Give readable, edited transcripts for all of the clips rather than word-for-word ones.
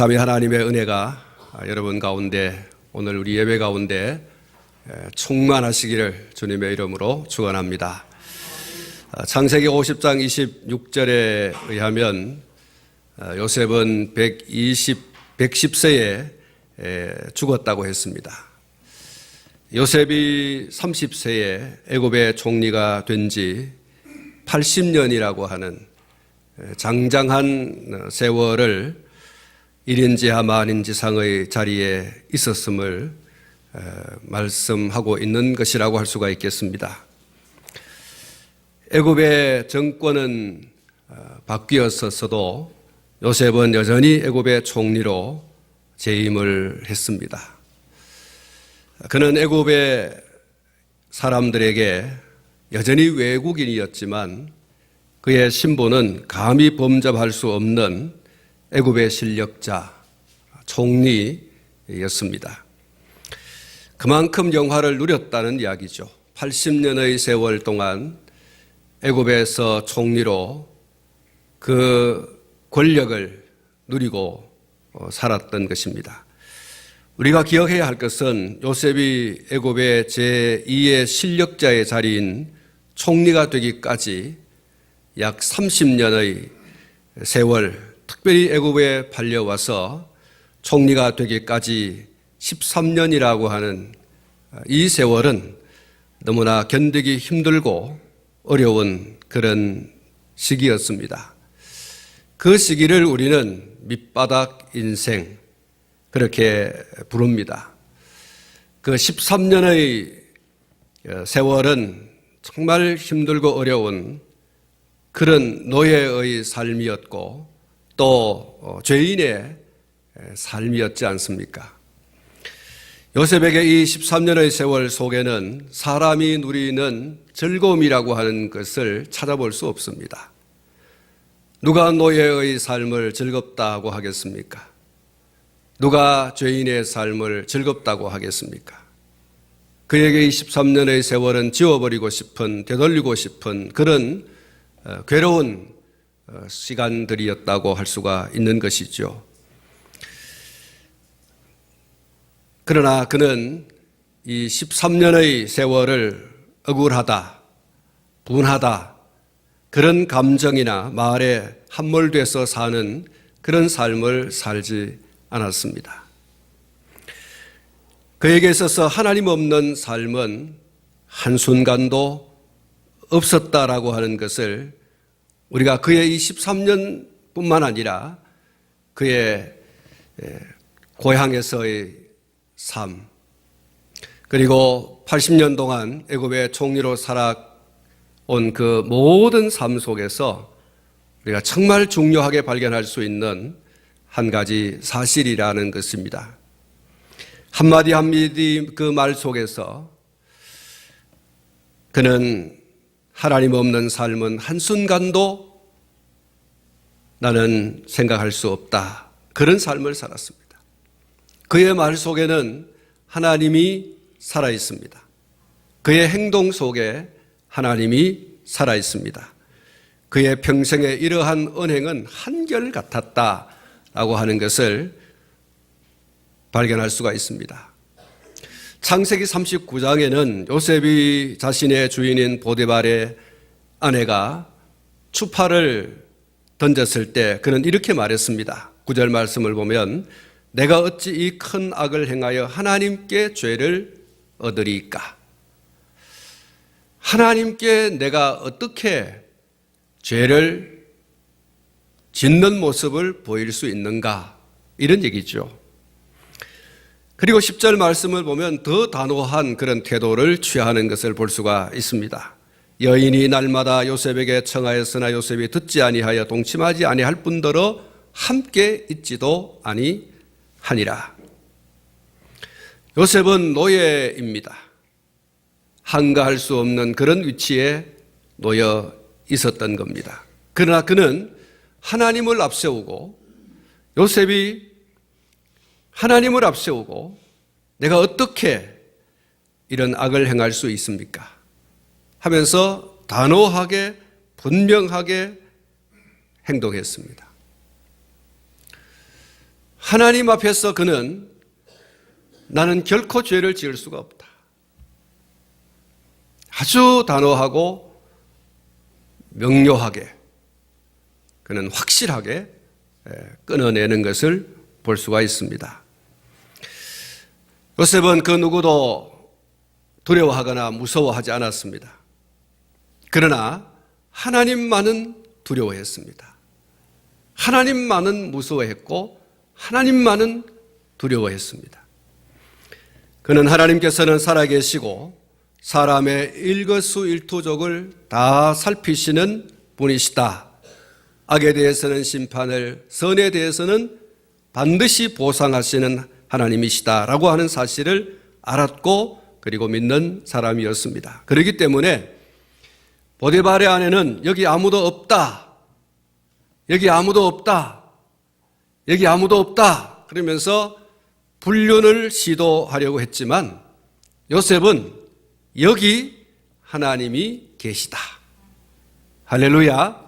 감히 하나님의 은혜가 여러분 가운데, 오늘 우리 예배 가운데 충만하시기를 주님의 이름으로 축원합니다. 창세기 50장 26절에 의하면 요셉은 110세에 죽었다고 했습니다. 요셉이 30세에 애굽의 총리가 된 지 80년이라고 하는 장장한 세월을 1인지하 만인지상의 자리에 있었음을 말씀하고 있는 것이라고 할 수가 있겠습니다. 애굽의 정권은 바뀌었었어도 요셉은 여전히 애굽의 총리로 재임을 했습니다. 그는 애굽의 사람들에게 여전히 외국인이었지만 그의 신분은 감히 범접할 수 없는 애굽의 실력자, 총리였습니다. 그만큼 영화를 누렸다는 이야기죠. 80년의 세월 동안 애굽에서 총리로 그 권력을 누리고 살았던 것입니다. 우리가 기억해야 할 것은 요셉이 애굽의 제2의 실력자의 자리인 총리가 되기까지 약 30년의 세월, 특별히 애굽에 팔려와서 총리가 되기까지 13년이라고 하는 이 세월은 너무나 견디기 힘들고 어려운 그런 시기였습니다. 그 시기를 우리는 밑바닥 인생 그렇게 부릅니다. 그 13년의 세월은 정말 힘들고 어려운 그런 노예의 삶이었고 또 죄인의 삶이었지 않습니까? 요셉에게 이 13년의 세월 속에는 사람이 누리는 즐거움이라고 하는 것을 찾아볼 수 없습니다. 누가 노예의 삶을 즐겁다고 하겠습니까? 누가 죄인의 삶을 즐겁다고 하겠습니까? 그에게 이 13년의 세월은 지워버리고 싶은, 되돌리고 싶은 그런 괴로운 시간들이었다고 할 수가 있는 것이죠. 그러나 그는 이 13년의 세월을 억울하다, 분하다, 그런 감정이나 말에 함몰돼서 사는 그런 삶을 살지 않았습니다. 그에게 있어서 하나님 없는 삶은 한순간도 없었다라고 하는 것을 우리가 그의 이 13년뿐만 아니라 그의 고향에서의 삶, 그리고 80년 동안 애굽의 총리로 살아온 그 모든 삶 속에서 우리가 정말 중요하게 발견할 수 있는 한 가지 사실이라는 것입니다. 한마디 한마디 그 말 속에서 그는 하나님 없는 삶은 한순간도 나는 생각할 수 없다. 그런 삶을 살았습니다. 그의 말 속에는 하나님이 살아 있습니다. 그의 행동 속에 하나님이 살아 있습니다. 그의 평생의 이러한 언행은 한결같았다라고 하는 것을 발견할 수가 있습니다. 창세기 39장에는 요셉이 자신의 주인인 보디발의 아내가 추파를 던졌을 때 그는 이렇게 말했습니다. 9절 말씀을 보면 내가 어찌 이 큰 악을 행하여 하나님께 죄를 얻으리까? 하나님께 내가 어떻게 죄를 짓는 모습을 보일 수 있는가? 이런 얘기죠. 그리고 10절 말씀을 보면 더 단호한 그런 태도를 취하는 것을 볼 수가 있습니다. 여인이 날마다 요셉에게 청하였으나 요셉이 듣지 아니하여 동침하지 아니할 뿐더러 함께 있지도 아니하니라. 요셉은 노예입니다. 한가할 수 없는 그런 위치에 놓여 있었던 겁니다. 그러나 그는 하나님을 앞세우고 요셉이 하나님을 앞세우고 내가 어떻게 이런 악을 행할 수 있습니까? 하면서 단호하게 분명하게 행동했습니다. 하나님 앞에서 그는 나는 결코 죄를 지을 수가 없다. 아주 단호하고 명료하게 그는 확실하게 끊어내는 것을 볼 수가 있습니다. 요셉은 그 누구도 두려워하거나 무서워하지 않았습니다. 그러나 하나님만은 두려워했습니다. 하나님만은 무서워했고 하나님만은 두려워했습니다. 그는 하나님께서는 살아계시고 사람의 일거수일투족을 다 살피시는 분이시다. 악에 대해서는 심판을, 선에 대해서는 반드시 보상하시는 하나님이시다라고 하는 사실을 알았고 그리고 믿는 사람이었습니다. 그렇기 때문에 보디발의 아내는 여기 아무도 없다. 여기 아무도 없다. 여기 아무도 없다. 그러면서 불륜을 시도하려고 했지만 요셉은 여기 하나님이 계시다. 할렐루야.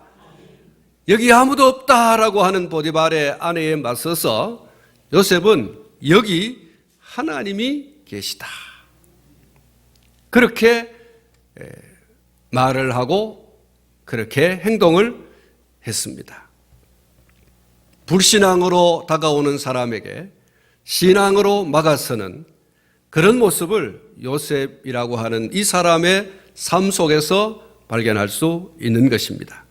여기 아무도 없다라고 하는 보디발의 아내에 맞서서 요셉은 여기 하나님이 계시다. 그렇게 말을 하고 그렇게 행동을 했습니다. 불신앙으로 다가오는 사람에게 신앙으로 막아서는 그런 모습을 요셉이라고 하는 이 사람의 삶 속에서 발견할 수 있는 것입니다.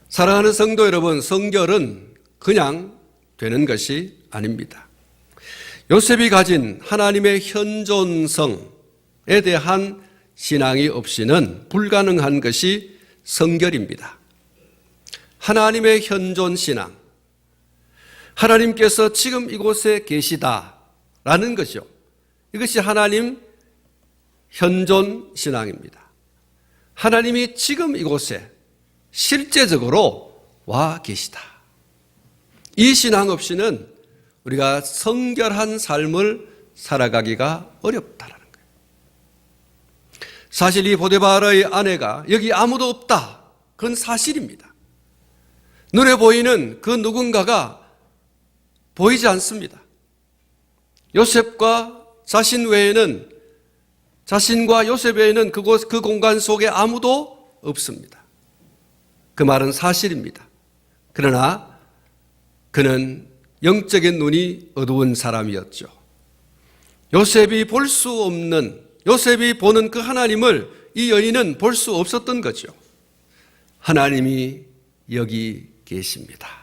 사랑하는 성도 여러분, 성결은 그냥 되는 것이 아닙니다. 요셉이 가진 하나님의 현존성에 대한 신앙이 없이는 불가능한 것이 성결입니다. 하나님의 현존 신앙, 하나님께서 지금 이곳에 계시다라는 것이요. 이것이 하나님 현존 신앙입니다. 하나님이 지금 이곳에 실제적으로 와 계시다. 이 신앙 없이는 우리가 성결한 삶을 살아가기가 어렵다라는 거예요. 사실 이 보디발의 아내가 여기 아무도 없다. 그건 사실입니다. 눈에 보이는 그 누군가가 보이지 않습니다. 요셉과 자신 외에는, 자신과 요셉 외에는 그 공간 속에 아무도 없습니다. 그 말은 사실입니다. 그러나 그는 영적인 눈이 어두운 사람이었죠. 요셉이 볼 수 없는, 요셉이 보는 그 하나님을 이 여인은 볼 수 없었던 거죠. 하나님이 여기 계십니다.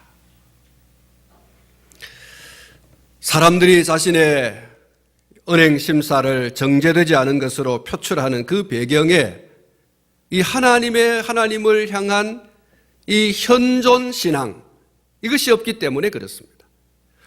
사람들이 자신의 은행 심사를 정제되지 않은 것으로 표출하는 그 배경에 이 하나님을 향한 이 현존 신앙, 이것이 없기 때문에 그렇습니다.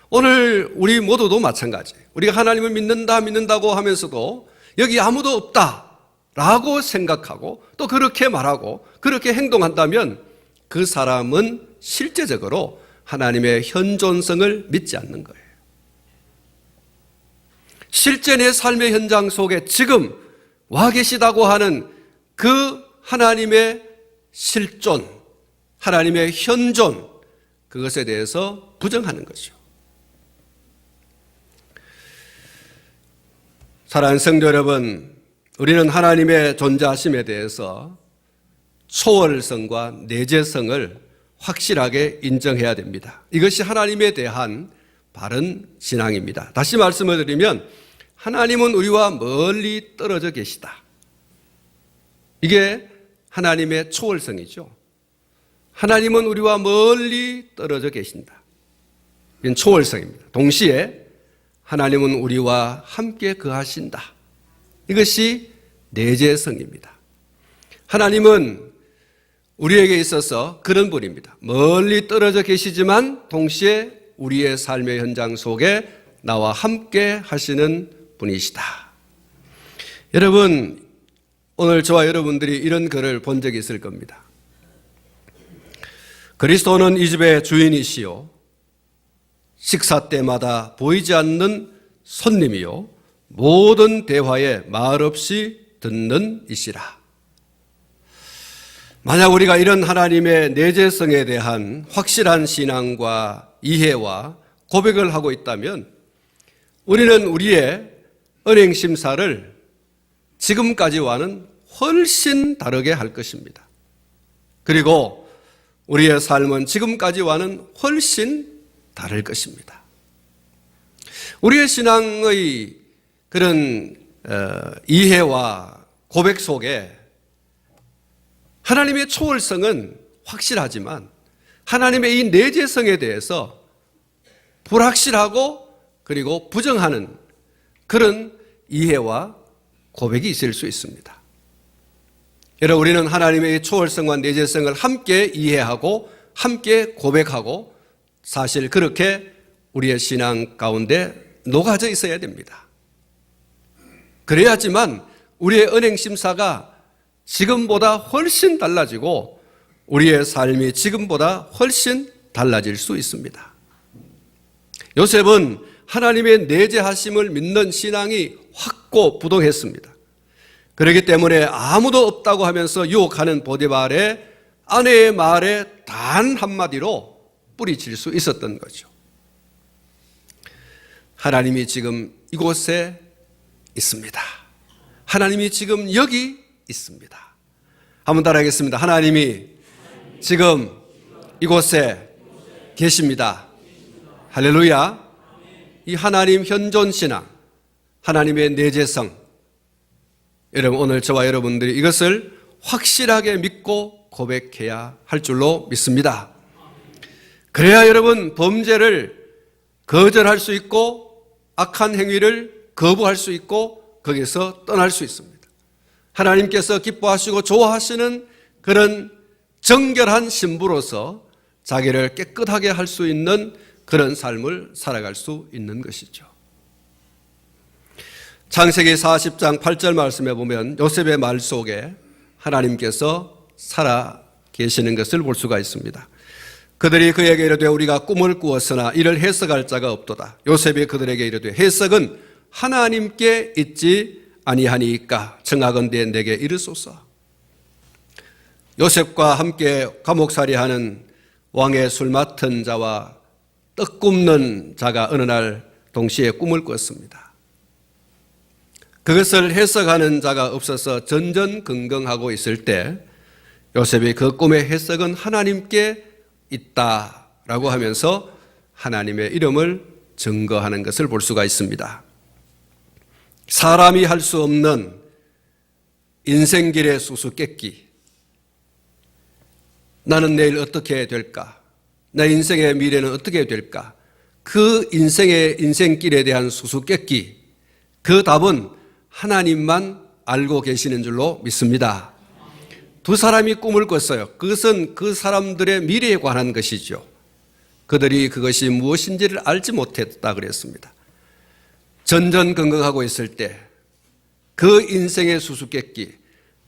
오늘 우리 모두도 마찬가지예요. 우리가 하나님을 믿는다고 하면서도 여기 아무도 없다라고 생각하고 또 그렇게 말하고 그렇게 행동한다면 그 사람은 실제적으로 하나님의 현존성을 믿지 않는 거예요. 실제 내 삶의 현장 속에 지금 와 계시다고 하는 그 하나님의 실존, 하나님의 현존, 그것에 대해서 부정하는 거죠. 사랑하는 성도 여러분, 우리는 하나님의 존재하심에 대해서 초월성과 내재성을 확실하게 인정해야 됩니다. 이것이 하나님에 대한 바른 신앙입니다. 다시 말씀을 드리면 하나님은 우리와 멀리 떨어져 계시다. 이게 하나님의 초월성이죠. 하나님은 우리와 멀리 떨어져 계신다. 이건 초월성입니다. 동시에 하나님은 우리와 함께 거하신다. 이것이 내재성입니다. 하나님은 우리에게 있어서 그런 분입니다. 멀리 떨어져 계시지만 동시에 우리의 삶의 현장 속에 나와 함께 하시는 분이시다. 여러분, 오늘 저와 여러분들이 이런 글을 본 적이 있을 겁니다. 그리스도는 이 집의 주인이시요 식사 때마다 보이지 않는 손님이요 모든 대화에 말없이 듣는 이시라. 만약 우리가 이런 하나님의 내재성에 대한 확실한 신앙과 이해와 고백을 하고 있다면 우리는 우리의 은행 심사를 지금까지와는 훨씬 다르게 할 것입니다. 그리고 우리의 삶은 지금까지와는 훨씬 다를 것입니다. 우리의 신앙의 그런 이해와 고백 속에 하나님의 초월성은 확실하지만 하나님의 이 내재성에 대해서 불확실하고 그리고 부정하는 그런 이해와 고백이 있을 수 있습니다. 여러분, 우리는 하나님의 초월성과 내재성을 함께 이해하고 함께 고백하고 사실 그렇게 우리의 신앙 가운데 녹아져 있어야 됩니다. 그래야지만 우리의 은행 심사가 지금보다 훨씬 달라지고 우리의 삶이 지금보다 훨씬 달라질 수 있습니다. 요셉은 하나님의 내재하심을 믿는 신앙이 확고부동했습니다. 그렇기 때문에 아무도 없다고 하면서 유혹하는 보디발의 아내의 말에 단 한마디로 뿌리칠 수 있었던 거죠. 하나님이 지금 이곳에 있습니다. 하나님이 지금 여기 있습니다. 한번 따라하겠습니다. 하나님이 지금 이곳에 계십니다. 할렐루야. 이 하나님 현존신앙, 하나님의 내재성, 여러분 오늘 저와 여러분들이 이것을 확실하게 믿고 고백해야 할 줄로 믿습니다. 그래야 여러분 범죄를 거절할 수 있고 악한 행위를 거부할 수 있고 거기서 떠날 수 있습니다. 하나님께서 기뻐하시고 좋아하시는 그런 정결한 신부로서 자기를 깨끗하게 할 수 있는 그런 삶을 살아갈 수 있는 것이죠. 창세기 40장 8절 말씀에 보면 요셉의 말 속에 하나님께서 살아 계시는 것을 볼 수가 있습니다. 그들이 그에게 이르되 우리가 꿈을 꾸었으나 이를 해석할 자가 없도다. 요셉이 그들에게 이르되 해석은 하나님께 있지 아니하니까 청하건대 내게 이르소서. 요셉과 함께 감옥살이하는 왕의 술 맡은 자와 떡 굽는 자가 어느 날 동시에 꿈을 꿨습니다. 그것을 해석하는 자가 없어서 전전긍긍하고 있을 때 요셉이 그 꿈의 해석은 하나님께 있다라고 하면서 하나님의 이름을 증거하는 것을 볼 수가 있습니다. 사람이 할 수 없는 인생길의 수수께끼, 나는 내일 어떻게 될까? 내 인생의 미래는 어떻게 될까? 그 인생길에 대한 수수께끼, 그 답은 하나님만 알고 계시는 줄로 믿습니다. 두 사람이 꿈을 꿨어요. 그것은 그 사람들의 미래에 관한 것이죠. 그들이 그것이 무엇인지를 알지 못했다 그랬습니다. 전전긍긍하고 있을 때 그 인생의 수수께끼,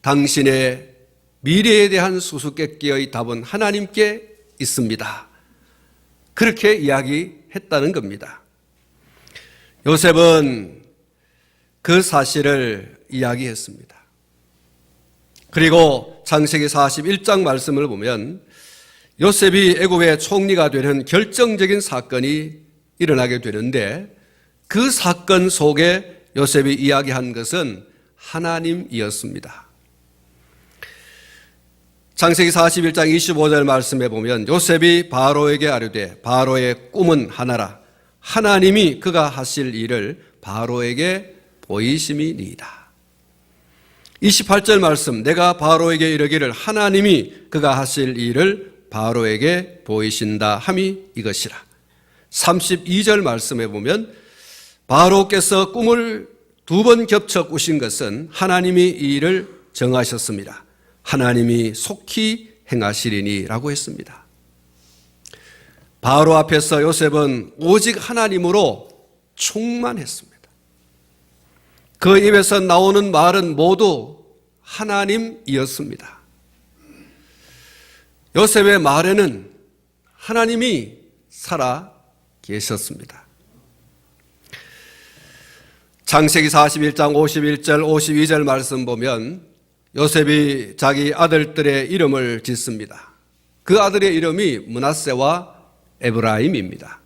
당신의 미래에 대한 수수께끼의 답은 하나님께 있습니다. 그렇게 이야기했다는 겁니다. 요셉은 그 사실을 이야기했습니다. 그리고 창세기 41장 말씀을 보면 요셉이 애굽의 총리가 되는 결정적인 사건이 일어나게 되는데 그 사건 속에 요셉이 이야기한 것은 하나님이었습니다. 창세기 41장 25절 말씀에 보면 요셉이 바로에게 아뢰되 바로의 꿈은 하나라. 하나님이 그가 하실 일을 바로에게 보이심이니이다. 28절 말씀, 내가 바로에게 이르기를 하나님이 그가 하실 일을 바로에게 보이신다 함이 이것이라. 32절 말씀에 보면 바로께서 꿈을 2번 겹쳐 꾸신 것은 하나님이 이 일을 정하셨습니다. 하나님이 속히 행하시리니 라고 했습니다. 바로 앞에서 요셉은 오직 하나님으로 충만했습니다. 그 입에서 나오는 말은 모두 하나님이었습니다. 요셉의 말에는 하나님이 살아 계셨습니다. 창세기 41장 51절 52절 말씀 보면 요셉이 자기 아들들의 이름을 짓습니다. 그 아들의 이름이 므낫세와 에브라임입니다.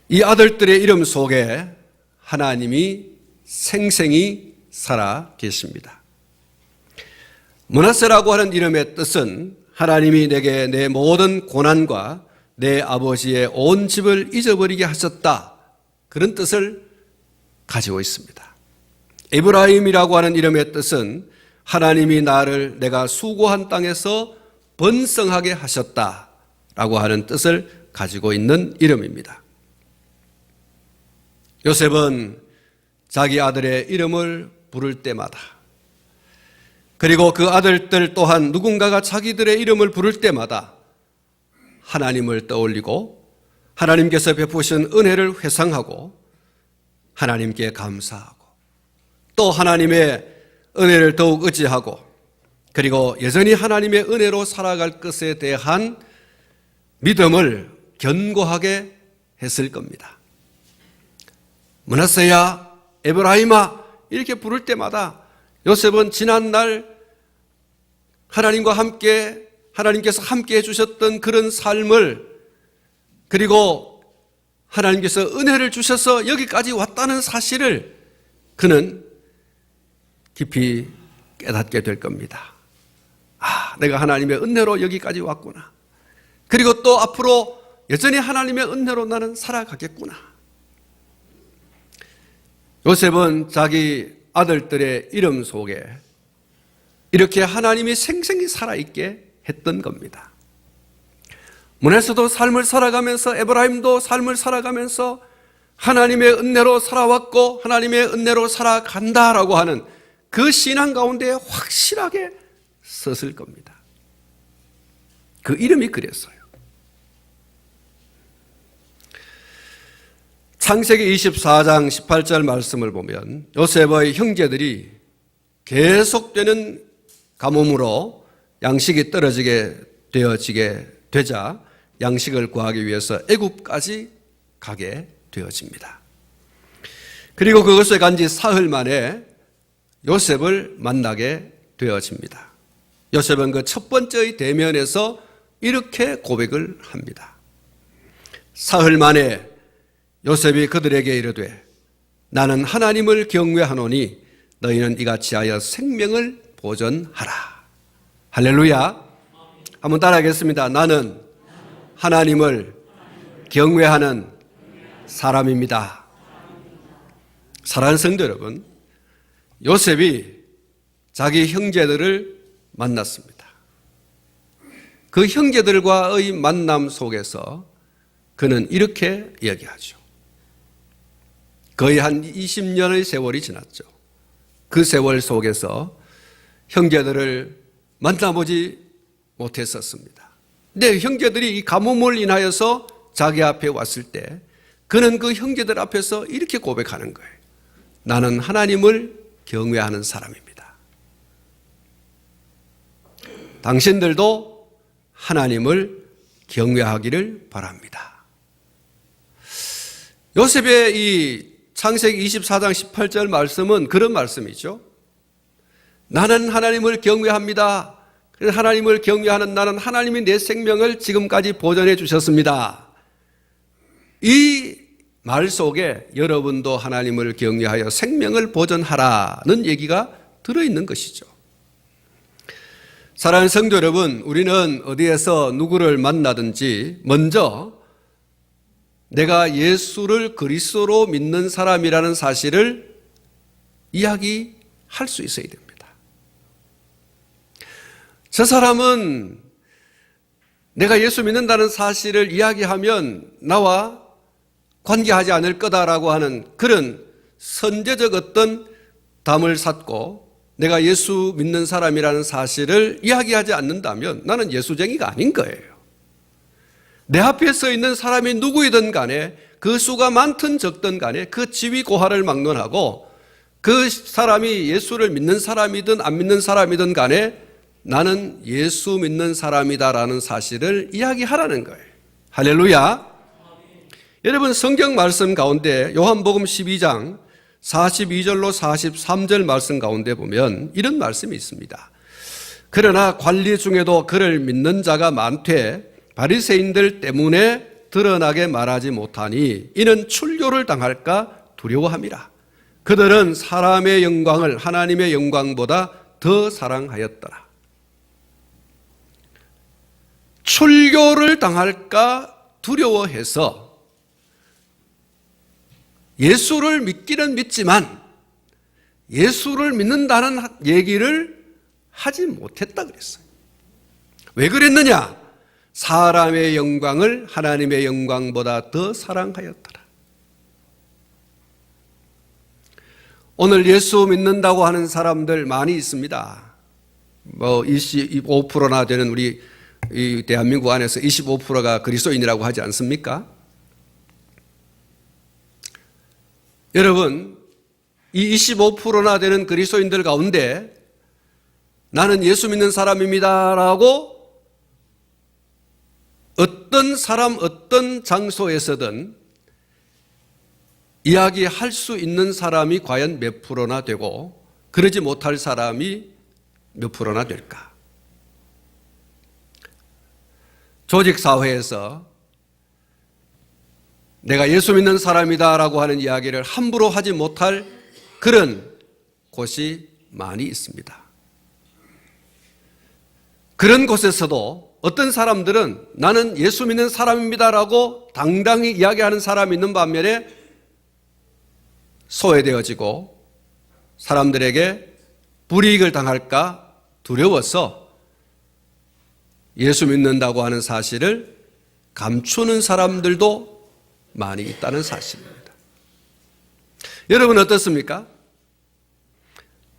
이 아들들의 이름 속에 하나님이 생생히 살아 계십니다. 므낫세라고 하는 이름의 뜻은 하나님이 내게 내 모든 고난과 내 아버지의 온 집을 잊어버리게 하셨다, 그런 뜻을 가지고 있습니다. 에브라임이라고 하는 이름의 뜻은 하나님이 나를 내가 수고한 땅에서 번성하게 하셨다라고 하는 뜻을 가지고 있는 이름입니다. 요셉은 자기 아들의 이름을 부를 때마다, 그리고 그 아들들 또한 누군가가 자기들의 이름을 부를 때마다 하나님을 떠올리고 하나님께서 베푸신 은혜를 회상하고 하나님께 감사하고 또 하나님의 은혜를 더욱 의지하고 그리고 여전히 하나님의 은혜로 살아갈 것에 대한 믿음을 견고하게 했을 겁니다. 므낫세야, 에브라임아 이렇게 부를 때마다 요셉은 지난날 하나님과 함께, 하나님께서 함께 해주셨던 그런 삶을, 그리고 하나님께서 은혜를 주셔서 여기까지 왔다는 사실을 그는 깊이 깨닫게 될 겁니다. 아, 내가 하나님의 은혜로 여기까지 왔구나. 그리고 또 앞으로 여전히 하나님의 은혜로 나는 살아가겠구나. 요셉은 자기 아들들의 이름 속에 이렇게 하나님이 생생히 살아있게 했던 겁니다. 므낫세도 삶을 살아가면서, 에브라임도 삶을 살아가면서 하나님의 은혜로 살아왔고 하나님의 은혜로 살아간다라고 하는 그 신앙 가운데 확실하게 섰을 겁니다. 그 이름이 그랬어요. 창세기 24장 18절 말씀을 보면 요셉의 형제들이 계속되는 가뭄으로 양식이 떨어지게 되자 양식을 구하기 위해서 애굽까지 가게 되어집니다. 그리고 그것에 간 지 사흘 만에 요셉을 만나게 되어집니다. 요셉은 그 첫 번째의 대면에서 이렇게 고백을 합니다. 사흘 만에 요셉이 그들에게 이르되 나는 하나님을 경외하노니 너희는 이같이 하여 생명을 보존하라. 할렐루야. 한번 따라하겠습니다. 나는 하나님을 경외하는 사람입니다. 사랑하는 성도 여러분, 요셉이 자기 형제들을 만났습니다. 그 형제들과의 만남 속에서 그는 이렇게 이야기하죠. 거의 한 20년의 세월이 지났죠. 그 세월 속에서 형제들을 만나보지 못했었습니다. 근데 형제들이 이 가뭄을 인하여서 자기 앞에 왔을 때 그는 그 형제들 앞에서 이렇게 고백하는 거예요. 나는 하나님을 경외하는 사람입니다. 당신들도 하나님을 경외하기를 바랍니다. 요셉의 이 창세기 24장 18절 말씀은 그런 말씀이죠. 나는 하나님을 경외합니다. 그래서 하나님을 경외하는 나는 하나님이 내 생명을 지금까지 보존해 주셨습니다. 이 말 속에 여러분도 하나님을 경외하여 생명을 보존하라는 얘기가 들어있는 것이죠. 사랑하는 성도 여러분, 우리는 어디에서 누구를 만나든지 먼저 내가 예수를 그리스도로 믿는 사람이라는 사실을 이야기할 수 있어야 됩니다. 저 사람은 내가 예수 믿는다는 사실을 이야기하면 나와 관계하지 않을 거다라고 하는 그런 선제적 어떤 담을 샀고 내가 예수 믿는 사람이라는 사실을 이야기하지 않는다면 나는 예수쟁이가 아닌 거예요. 내 앞에 서 있는 사람이 누구이든 간에 그 수가 많든 적든 간에 그 지위 고하를 막론하고 그 사람이 예수를 믿는 사람이든 안 믿는 사람이든 간에 나는 예수 믿는 사람이다라는 사실을 이야기하라는 거예요. 할렐루야. 여러분, 성경 말씀 가운데 요한복음 12장 42절로 43절 말씀 가운데 보면 이런 말씀이 있습니다. 그러나 관리 중에도 그를 믿는 자가 많되 바리새인들 때문에 드러나게 말하지 못하니 이는 출교를 당할까 두려워함이라. 그들은 사람의 영광을 하나님의 영광보다 더 사랑하였더라. 출교를 당할까 두려워해서 예수를 믿기는 믿지만 예수를 믿는다는 얘기를 하지 못했다 그랬어요. 왜 그랬느냐? 사람의 영광을 하나님의 영광보다 더 사랑하였더라. 오늘 예수 믿는다고 하는 사람들 많이 있습니다. 25%나 되는 우리 이 대한민국 안에서 25%가 그리스도인이라고 하지 않습니까? 여러분, 이 25%나 되는 그리스도인들 가운데 나는 예수 믿는 사람입니다라고 어떤 사람, 어떤 장소에서든 이야기할 수 있는 사람이 과연 몇 프로나 되고 그러지 못할 사람이 몇 프로나 될까? 조직사회에서 내가 예수 믿는 사람이다라고 하는 이야기를 함부로 하지 못할 그런 곳이 많이 있습니다. 그런 곳에서도 어떤 사람들은 나는 예수 믿는 사람입니다라고 당당히 이야기하는 사람이 있는 반면에 소외되어지고 사람들에게 불이익을 당할까 두려워서 예수 믿는다고 하는 사실을 감추는 사람들도 많이 있다는 사실입니다. 여러분 어떻습니까?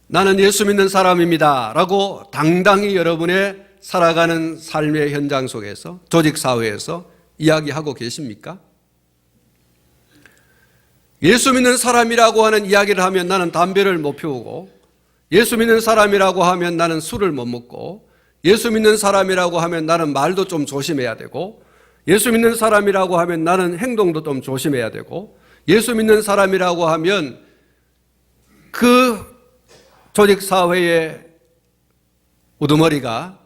나는 예수 믿는 사람입니다 라고 당당히 여러분의 살아가는 삶의 현장 속에서 조직사회에서 이야기하고 계십니까? 예수 믿는 사람이라고 하는 이야기를 하면 나는 담배를 못 피우고 예수 믿는 사람이라고 하면 나는 술을 못 먹고 예수 믿는 사람이라고 하면 나는 말도 좀 조심해야 되고 예수 믿는 사람이라고 하면 나는 행동도 좀 조심해야 되고 예수 믿는 사람이라고 하면 그 조직사회의 우두머리가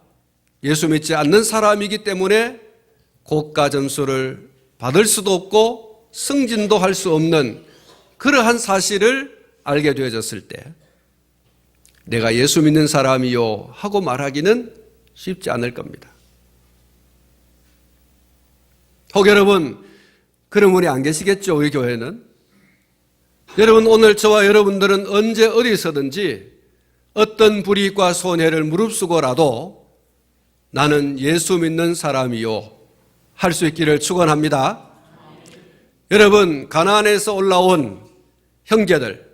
예수 믿지 않는 사람이기 때문에 고가 점수를 받을 수도 없고 승진도 할 수 없는 그러한 사실을 알게 되어졌을 때 내가 예수 믿는 사람이요 하고 말하기는 쉽지 않을 겁니다. 혹 여러분 그런 분이 안 계시겠죠? 우리 교회는. 여러분 오늘 저와 여러분들은 언제 어디서든지 어떤 불이익과 손해를 무릅쓰고라도 나는 예수 믿는 사람이요 할 수 있기를 축원합니다. 여러분 가나안에서 올라온 형제들,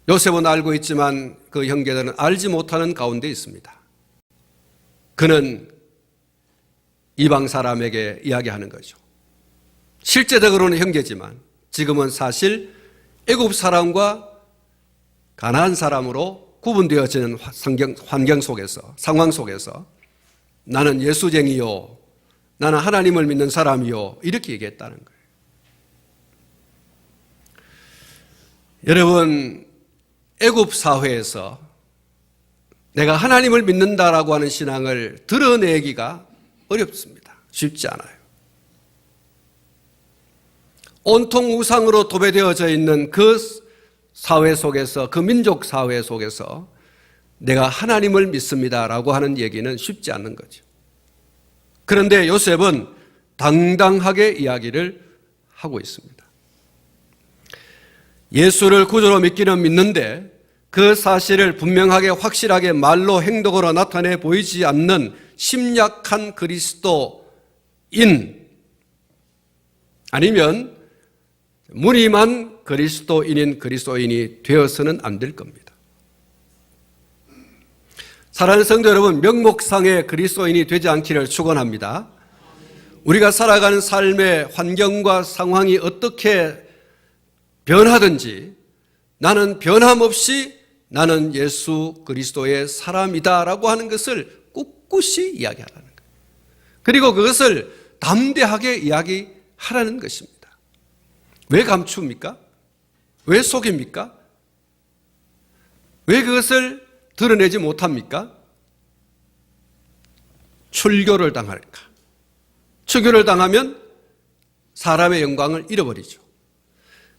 요셉은 알고 있지만 그 형제들은 알지 못하는 가운데 있습니다. 그는 이방 사람에게 이야기하는 거죠. 실제적으로는 형제지만 지금은 사실 애굽 사람과 가나안 사람으로 구분되어지는 환경 속에서, 상황 속에서 나는 예수쟁이요, 나는 하나님을 믿는 사람이요 이렇게 얘기했다는 거예요. 여러분 애굽 사회에서 내가 하나님을 믿는다라고 하는 신앙을 드러내기가 어렵습니다. 쉽지 않아요. 온통 우상으로 도배되어져 있는 그 사회 속에서, 그 민족 사회 속에서 내가 하나님을 믿습니다라고 하는 얘기는 쉽지 않는 거죠. 그런데 요셉은 당당하게 이야기를 하고 있습니다. 예수를 구주로 믿기는 믿는데 그 사실을 분명하게 확실하게 말로 행동으로 나타내 보이지 않는 심약한 그리스도인 아니면 무늬만 그리스도인인 그리스도인이 되어서는 안 될 겁니다. 사랑하는 성도 여러분, 명목상의 그리스도인이 되지 않기를 축원합니다. 우리가 살아가는 삶의 환경과 상황이 어떻게 변하든지 나는 변함없이 나는 예수 그리스도의 사람이다라고 하는 것을 꿋꿋이 이야기하라는 거예요. 그리고 그것을 담대하게 이야기하라는 것입니다. 왜 감춥니까? 왜 속입니까? 왜 그것을 드러내지 못합니까? 출교를 당할까? 추교를 당하면 사람의 영광을 잃어버리죠.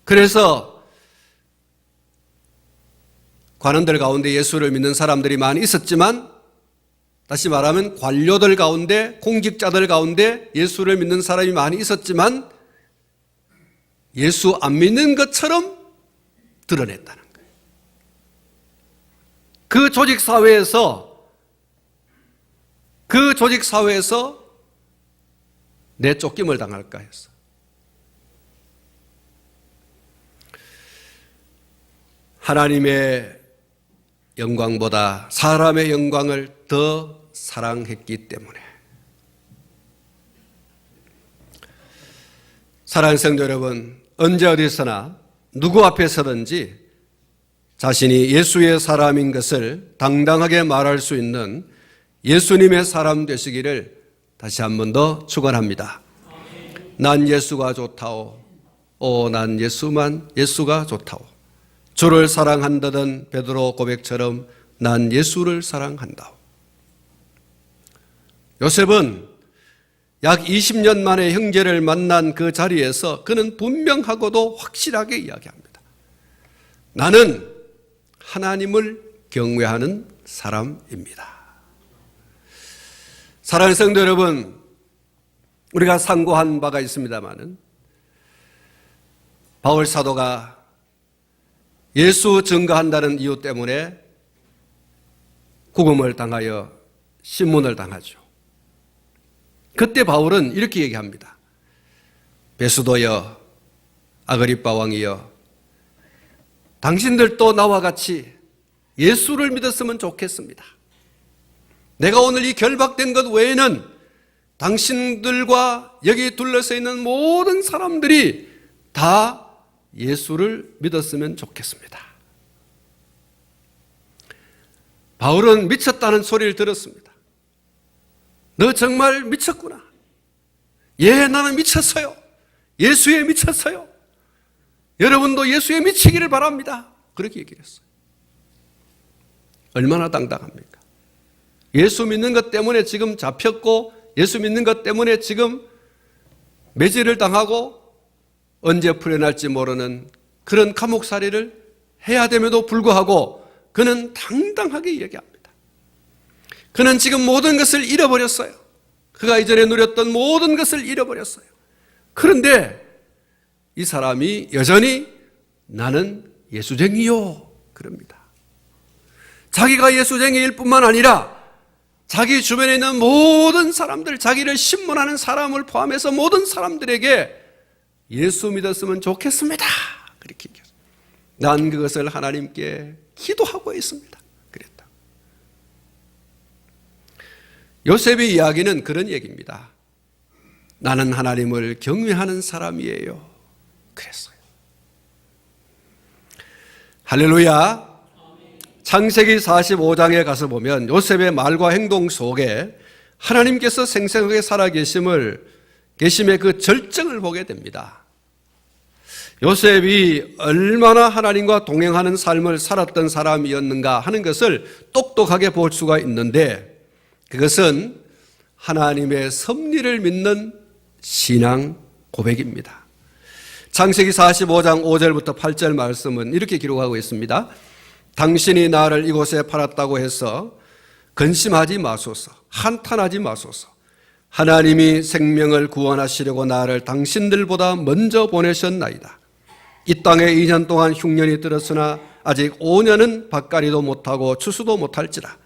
그래서 관원들 가운데 예수를 믿는 사람들이 많이 있었지만, 다시 말하면 관료들 가운데, 공직자들 가운데 예수를 믿는 사람이 많이 있었지만 예수 안 믿는 것처럼 드러냈다는 거예요. 그 조직사회에서 내쫓김을 당할까 했어. 하나님의 영광보다 사람의 영광을 더 사랑했기 때문에. 사랑하는 성도 여러분, 언제 어디서나 누구 앞에서든지 자신이 예수의 사람인 것을 당당하게 말할 수 있는 예수님의 사람 되시기를 다시 한 번 더 축원합니다. 난 예수가 좋다오. 난 예수가 좋다오. 주를 사랑한다던 베드로 고백처럼 난 예수를 사랑한다오. 요셉은 약 20년 만에 형제를 만난 그 자리에서 그는 분명하고도 확실하게 이야기합니다. 나는 하나님을 경외하는 사람입니다. 사랑하는 성도 여러분, 우리가 상고한 바가 있습니다마는 바울 사도가 예수 증거한다는 이유 때문에 구금을 당하여 신문을 당하죠. 그때 바울은 이렇게 얘기합니다. 베수도여, 아그리빠 왕이여, 당신들도 나와 같이 예수를 믿었으면 좋겠습니다. 내가 오늘 이 결박된 것 외에는 당신들과 여기 둘러서 있는 모든 사람들이 다 예수를 믿었으면 좋겠습니다. 바울은 미쳤다는 소리를 들었습니다. 너 정말 미쳤구나. 예, 나는 미쳤어요. 예수에 미쳤어요. 여러분도 예수에 미치기를 바랍니다. 그렇게 얘기를 했어요. 얼마나 당당합니까? 예수 믿는 것 때문에 지금 잡혔고, 예수 믿는 것 때문에 지금 매질을 당하고 언제 풀려날지 모르는 그런 감옥살이를 해야 됨에도 불구하고 그는 당당하게 얘기합니다. 그는 지금 모든 것을 잃어버렸어요. 그가 이전에 누렸던 모든 것을 잃어버렸어요. 그런데 이 사람이 여전히 나는 예수쟁이요 그럽니다. 자기가 예수쟁이일 뿐만 아니라 자기 주변에 있는 모든 사람들, 자기를 신문하는 사람을 포함해서 모든 사람들에게 예수 믿었으면 좋겠습니다. 그렇게 얘기했어요. 난 그것을 하나님께 기도하고 있습니다. 그랬다. 요셉의 이야기는 그런 얘기입니다. 나는 하나님을 경외하는 사람이에요. 그랬어요. 할렐루야. 창세기 45장에 가서 보면 요셉의 말과 행동 속에 하나님께서 생생하게 살아계심의 그 절정을 보게 됩니다. 요셉이 얼마나 하나님과 동행하는 삶을 살았던 사람이었는가 하는 것을 똑똑하게 볼 수가 있는데, 그것은 하나님의 섭리를 믿는 신앙 고백입니다. 창세기 45장 5절부터 8절 말씀은 이렇게 기록하고 있습니다. 당신이 나를 이곳에 팔았다고 해서 근심하지 마소서, 한탄하지 마소서. 하나님이 생명을 구원하시려고 나를 당신들보다 먼저 보내셨나이다. 이 땅에 2년 동안 흉년이 들었으나 아직 5년은 밭갈이도 못하고 추수도 못할지라.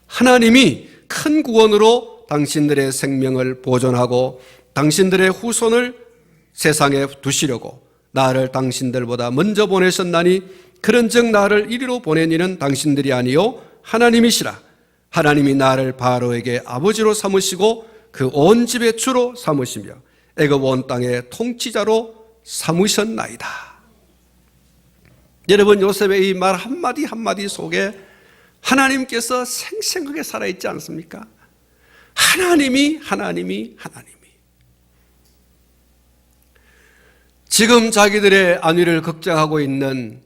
하나님이 큰 구원으로 당신들의 생명을 보존하고 당신들의 후손을 세상에 두시려고 나를 당신들보다 먼저 보내셨나니, 그런즉 나를 이리로 보낸 이는 당신들이 아니요 하나님이시라. 하나님이 나를 바로에게 아버지로 삼으시고 그 온 집의 주로 삼으시며 애굽 온 땅의 통치자로 삼으셨나이다. 여러분, 요셉의 이 말 한마디 한마디 속에 하나님께서 생생하게 살아있지 않습니까? 하나님이 지금 자기들의 안위를 걱정하고 있는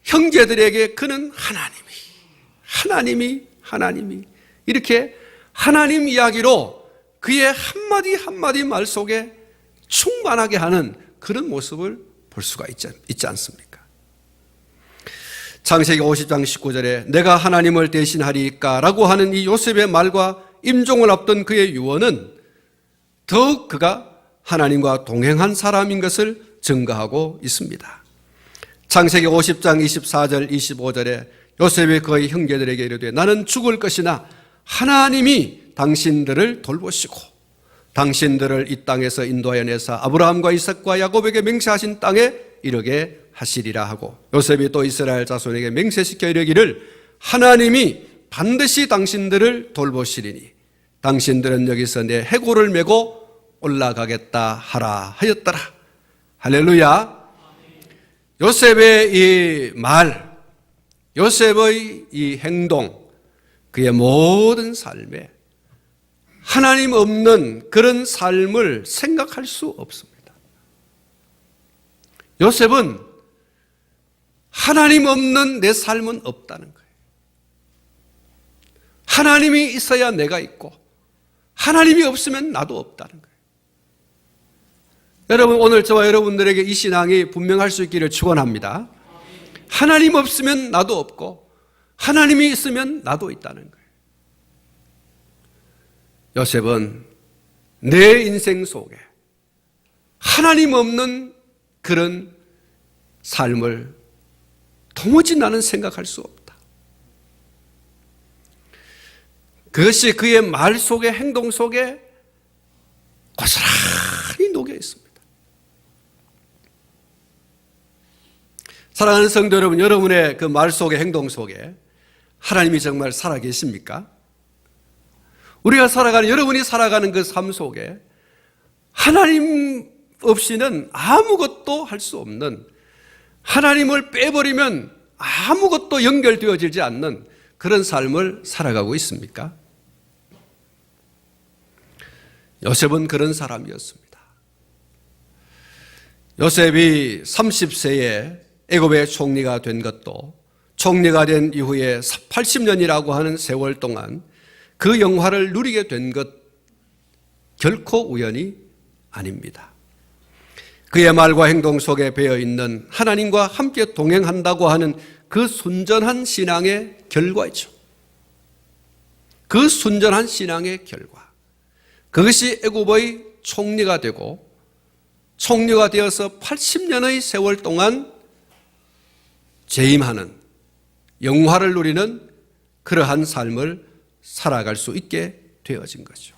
형제들에게 그는 하나님이 이렇게 하나님 이야기로 그의 한마디 한마디 말 속에 충만하게 하는 그런 모습을 볼 수가 있지 않습니까? 창세기 50장 19절에 내가 하나님을 대신하리이까 라고 하는 이 요셉의 말과 임종을 앞둔 그의 유언은 더욱 그가 하나님과 동행한 사람인 것을 증거하고 있습니다. 창세기 50장 24절 25절에 요셉이 그의 형제들에게 이르되 나는 죽을 것이나 하나님이 당신들을 돌보시고 당신들을 이 땅에서 인도하여 내사 아브라함과 이삭과 야곱에게 맹세하신 땅에 이르게 하시리라 하고 요셉이 또 이스라엘 자손에게 맹세시켜 이르기를 하나님이 반드시 당신들을 돌보시리니 당신들은 여기서 내 해골을 메고 올라가겠다 하라 하였더라. 할렐루야. 요셉의 이 말, 요셉의 이 행동, 그의 모든 삶에 하나님 없는 그런 삶을 생각할 수 없습니다. 요셉은 하나님 없는 내 삶은 없다는 거예요. 하나님이 있어야 내가 있고 하나님이 없으면 나도 없다는 거예요. 여러분, 오늘 저와 여러분들에게 이 신앙이 분명할 수 있기를 축원합니다. 하나님 없으면 나도 없고 하나님이 있으면 나도 있다는 거예요. 요셉은 내 인생 속에 하나님 없는 그런 삶을 도무지 나는 생각할 수 없다. 그것이 그의 말 속에 행동 속에 고스란히 녹여 있습니다. 사랑하는 성도 여러분, 여러분의 그 말 속에 행동 속에 하나님이 정말 살아계십니까? 우리가 살아가는, 여러분이 살아가는 그 삶 속에 하나님 없이는 아무것도 할 수 없는, 하나님을 빼버리면 아무것도 연결되어지지 않는 그런 삶을 살아가고 있습니까? 요셉은 그런 사람이었습니다. 요셉이 30세에 애굽의 총리가 된 것도 총리가 된 이후에 80년이라고 하는 세월 동안 그 영화를 누리게 된 것 결코 우연이 아닙니다. 그의 말과 행동 속에 배어있는 하나님과 함께 동행한다고 하는 그 순전한 신앙의 결과이죠. 그 순전한 신앙의 결과. 그것이 애굽의 총리가 되고 총리가 되어서 80년의 세월 동안 재임하는, 영화를 누리는 그러한 삶을 살아갈 수 있게 되어진 거죠.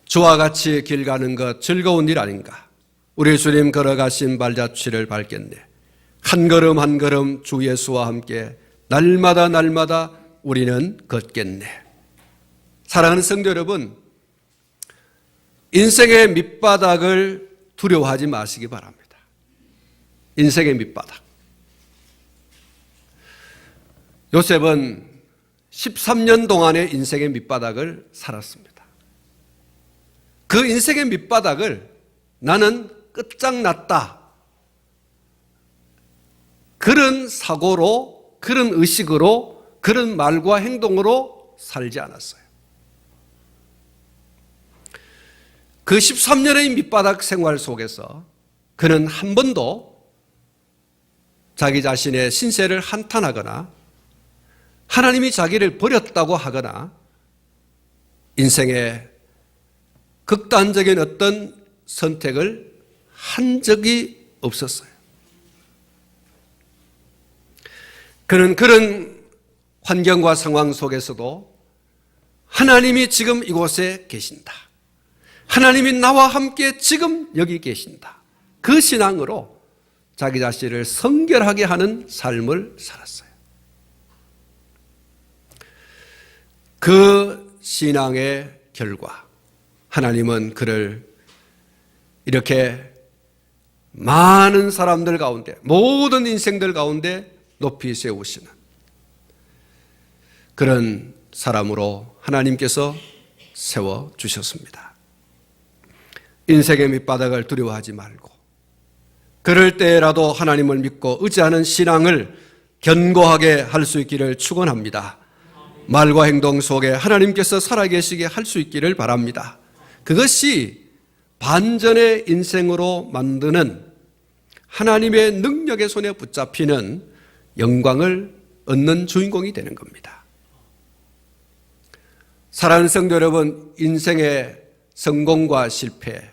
주와 같이 길 가는 것 즐거운 일 아닌가? 우리 주님 걸어가신 발자취를 밟겠네. 한 걸음 한 걸음 주 예수와 함께 날마다 날마다 우리는 걷겠네. 사랑하는 성도 여러분, 인생의 밑바닥을 두려워하지 마시기 바랍니다. 인생의 밑바닥. 요셉은 13년 동안의 인생의 밑바닥을 살았습니다. 그 인생의 밑바닥을 나는 끝장났다, 그런 사고로, 그런 의식으로, 그런 말과 행동으로 살지 않았어요. 그 13년의 밑바닥 생활 속에서 그는 한 번도 자기 자신의 신세를 한탄하거나 하나님이 자기를 버렸다고 하거나 인생의 극단적인 어떤 선택을 한 적이 없었어요. 그는 그런 환경과 상황 속에서도 하나님이 지금 이곳에 계신다, 하나님이 나와 함께 지금 여기 계신다, 그 신앙으로 자기 자신을 성결하게 하는 삶을 살았어요. 그 신앙의 결과 하나님은 그를 이렇게 많은 사람들 가운데, 모든 인생들 가운데 높이 세우시는 그런 사람으로 하나님께서 세워주셨습니다. 인생의 밑바닥을 두려워하지 말고 그럴 때라도 하나님을 믿고 의지하는 신앙을 견고하게 할 수 있기를 축원합니다. 말과 행동 속에 하나님께서 살아계시게 할 수 있기를 바랍니다. 그것이 반전의 인생으로 만드는 하나님의 능력의 손에 붙잡히는 영광을 얻는 주인공이 되는 겁니다. 사랑하는 성도 여러분, 인생의 성공과 실패,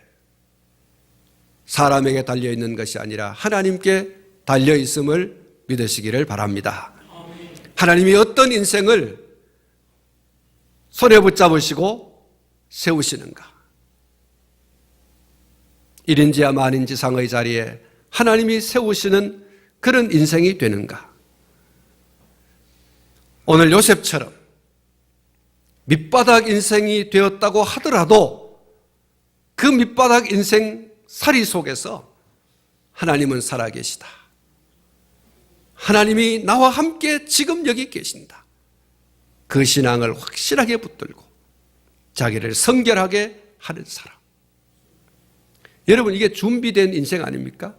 사람에게 달려있는 것이 아니라 하나님께 달려있음을 믿으시기를 바랍니다. 하나님이 어떤 인생을 손에 붙잡으시고 세우시는가? 1인지야 만인지상의 자리에 하나님이 세우시는 그런 인생이 되는가? 오늘 요셉처럼 밑바닥 인생이 되었다고 하더라도 그 밑바닥 인생 살이 속에서 하나님은 살아계시다. 하나님이 나와 함께 지금 여기 계신다. 그 신앙을 확실하게 붙들고 자기를 성결하게 하는 사람. 여러분, 이게 준비된 인생 아닙니까?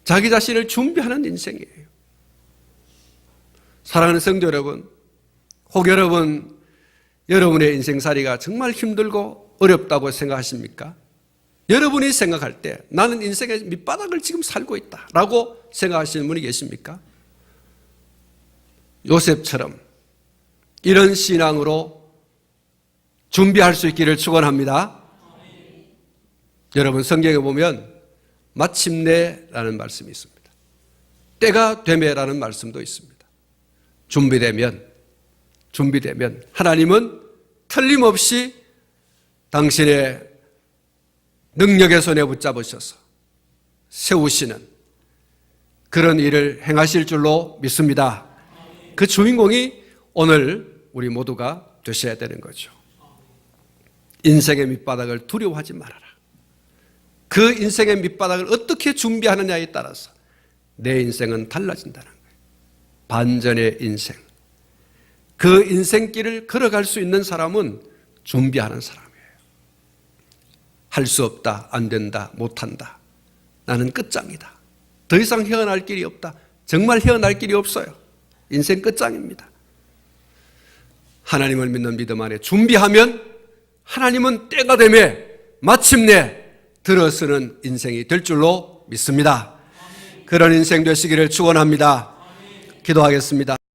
자기 자신을 준비하는 인생이에요. 사랑하는 성도 여러분, 혹 여러분의 인생살이가 정말 힘들고 어렵다고 생각하십니까? 여러분이 생각할 때 나는 인생의 밑바닥을 지금 살고 있다라고 생각하시는 분이 계십니까? 요셉처럼 이런 신앙으로 준비할 수 있기를 축원합니다. 여러분, 성경에 보면 마침내라는 말씀이 있습니다. 때가 되매라는 말씀도 있습니다. 준비되면 하나님은 틀림없이 당신의 능력의 손에 붙잡으셔서 세우시는 그런 일을 행하실 줄로 믿습니다. 그 주인공이 오늘 우리 모두가 되셔야 되는 거죠. 인생의 밑바닥을 두려워하지 말아라. 그 인생의 밑바닥을 어떻게 준비하느냐에 따라서 내 인생은 달라진다는 거예요. 반전의 인생. 그 인생길을 걸어갈 수 있는 사람은 준비하는 사람이에요. 할 수 없다, 안 된다, 못한다. 나는 끝장이다. 더 이상 헤어날 길이 없다. 정말 헤어날 길이 없어요. 인생 끝장입니다. 하나님을 믿는 믿음 안에 준비하면 하나님은 때가 되매 마침내 들어서는 인생이 될 줄로 믿습니다. 그런 인생 되시기를 축원합니다. 기도하겠습니다.